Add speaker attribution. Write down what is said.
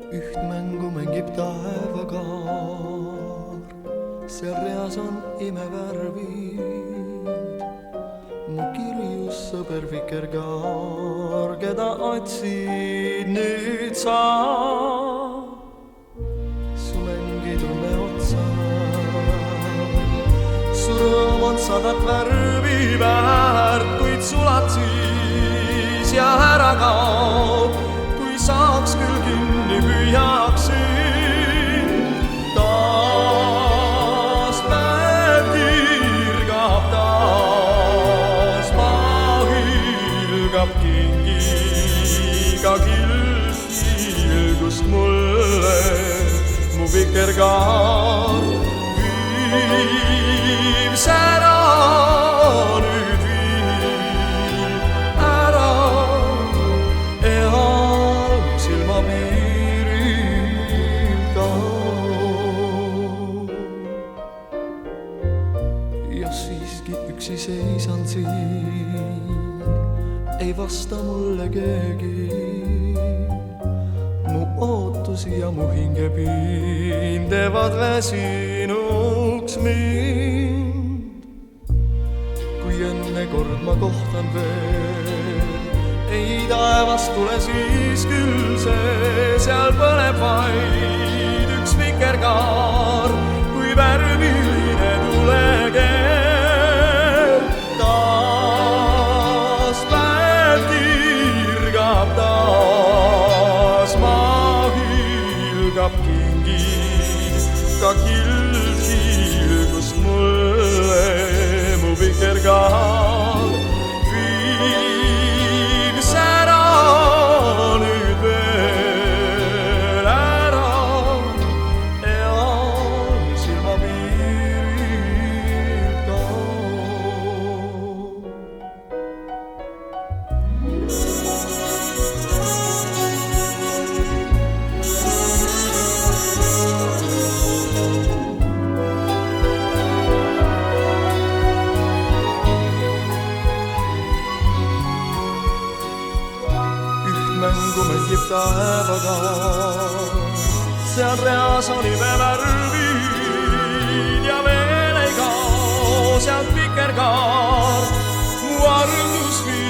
Speaker 1: Üht mängu mängib taevakaar, seal reas on imevärvid. Mu kirjus sõber vikerkaar, keda otsid nüüd sa. Su mäng ei tunne otsa, su rõõm on 100 värvi väärt, kuid sulad siis ja ära kaob. Kui saaks küll kinni püüaksin, taas päev kirgab, taas maa hülgab kingiga kilgust mulle. Mu vikerkaar viib sära, nüüd viib ära eal silmapiiril kaob. Ja siiski üksi seisan siin, ei vasta mulle keegi. Mu ootusi ja mu hingepiin teevad väsinuks mind. Kui enne kord ma kohtan veel, ei taevast tule siis küll see, seal põleb vaid üks vikerkaar, kui värviline tulekeel. Taas päev kirgab, taas maa hülgab kingiga kilgust mulle. Mu vikerkaar viib sära, nüüd veel ära eal silmapiiril kaob. Mängu mängib taevakaar, seal reas on imevärvid ja veel ei kao sealt vikerkaar. Mu armus viib